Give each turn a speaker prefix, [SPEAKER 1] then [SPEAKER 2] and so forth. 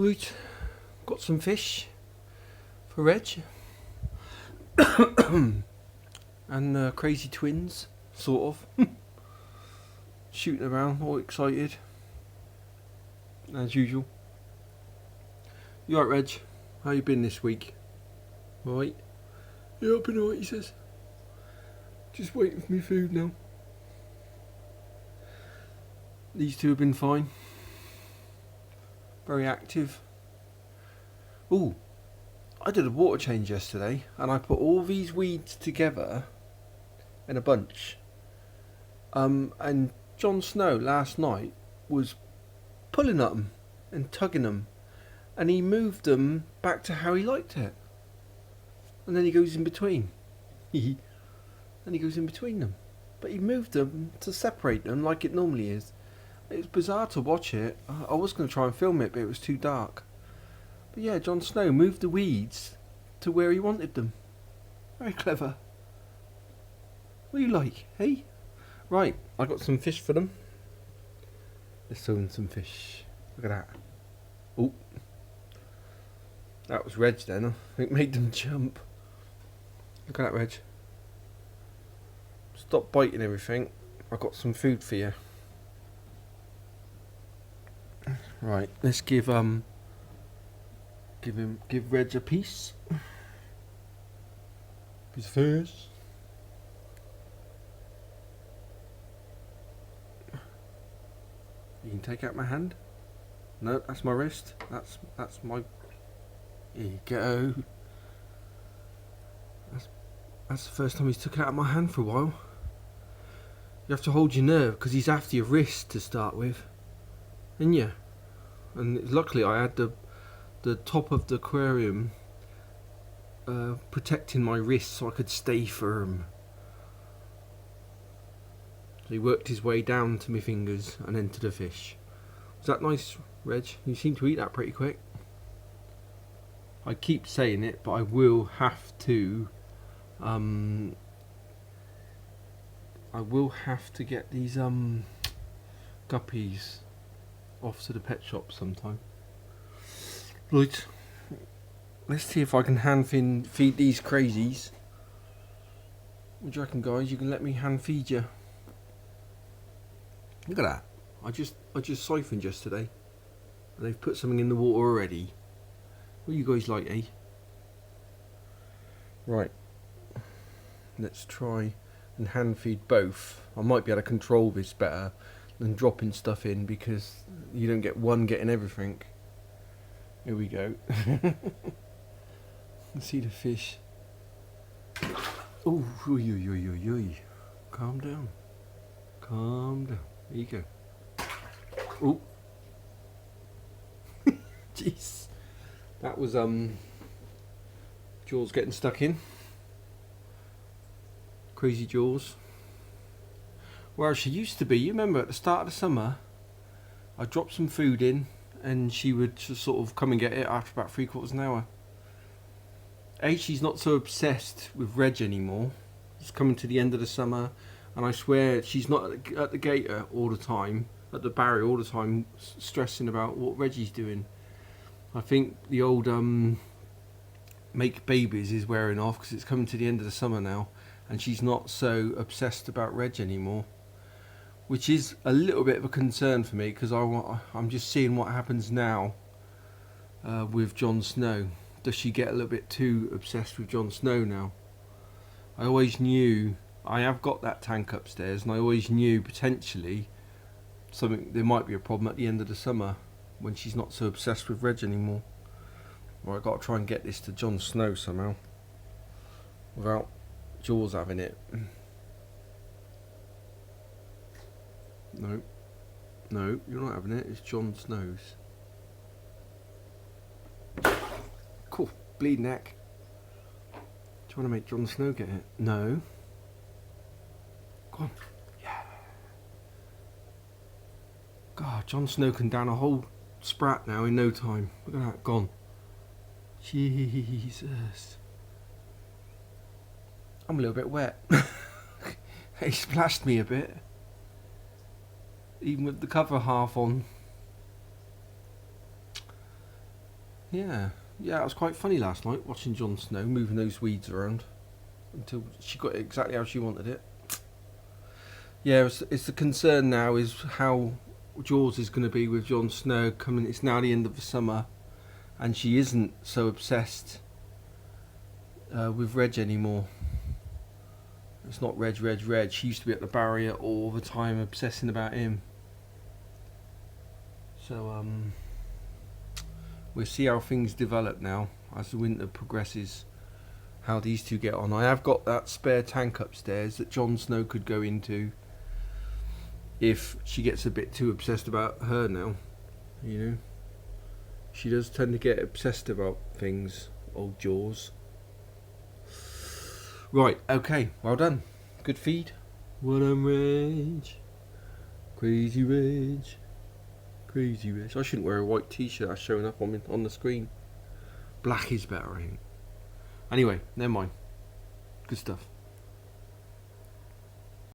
[SPEAKER 1] Right, got some fish for Reg and crazy twins, sort of, shooting around, all excited, as usual. You alright, Reg? How you been this week? Alright? Yeah, I've been alright, he says. Just waiting for me food now. These two have been fine. Very active. Ooh, I did a water change yesterday and I put all these weeds together in a bunch. And Jon Snow last night was pulling at them and tugging them, and he moved them back to how he liked it. And then he goes in between. And he goes in between them. But he moved them to separate them like it normally is. It was bizarre to watch it. I was going to try and film it, but it was too dark. But yeah, Jon Snow moved the weeds to where he wanted them. Very clever. What do you like, hey? Right, I got some fish for them. Let's throw in some fish. Look at that. Oh, that was Reg then. I think made them jump. Look at that, Reg. Stop biting everything. I got some food for you. Right, let's give Reg a piece. His first. You can take out my hand. No, that's my wrist. That's my. Here you go. That's the first time he's took it out of my hand for a while. You have to hold your nerve because he's after your wrist to start with, and yeah. And luckily I had the top of the aquarium protecting my wrist so I could stay firm. So he worked his way down to my fingers and then to the fish. Was that nice, Reg? You seem to eat that pretty quick. I keep saying it, but I will have to get these guppies off to the pet shop sometime. Right, let's see if I can hand feed these crazies. What do you reckon, guys? You can let me hand feed you. Look at that. I just siphoned yesterday, and they've put something in the water already. What do you guys like, eh? Right, let's try and hand feed both. I might be able to control this better than dropping stuff in, because you don't get one getting everything. Here we go. See the fish. Oh, calm down. Calm down. There you go. Oh. Jeez. That was jaws getting stuck in. Crazy jaws. Where she used to be, you remember at the start of the summer, I dropped some food in and she would just sort of come and get it after about 3/4 an hour. She's not so obsessed with Reg anymore. It's coming to the end of the summer, and I swear she's not at the gate all the time, at the barrier all the time, stressing about what Reggie's doing. I think the old make babies is wearing off because it's coming to the end of the summer now, and she's not so obsessed about Reg anymore, which is a little bit of a concern for me, because I'm just seeing what happens now with Jon Snow. Does she get a little bit too obsessed with Jon Snow now? I always knew, I have got that tank upstairs, and I always knew potentially there might be a problem at the end of the summer when she's not so obsessed with Reg anymore. Well, I've got to try and get this to Jon Snow somehow without Jaws having it. No, you're not having it. It's Jon Snow's. Cool, bleed neck. Do you want to make Jon Snow get it? No. Go on. Yeah. God, Jon Snow can down a whole sprat now in no time. Look at that, gone. Jesus. I'm a little bit wet. He splashed me a bit. Even with the cover half on. Yeah. Yeah, it was quite funny last night watching Jon Snow moving those weeds around until she got it exactly how she wanted it. Yeah, it's the concern now is how Jaws is going to be with Jon Snow coming. It's now the end of the summer, and she isn't so obsessed with Reg anymore. It's not Reg, Reg, Reg. She used to be at the barrier all the time, obsessing about him. So we'll see how things develop now as the winter progresses. How these two get on. I have got that spare tank upstairs that Jon Snow could go into if she gets a bit too obsessed about her now. You know, she does tend to get obsessed about things. Old Jaws. Right, okay, well done. Good feed. What a rage. Crazy rage. Crazy rage. I shouldn't wear a white t-shirt that's showing up on the screen. Black is better, I think. Anyway, never mind. Good stuff.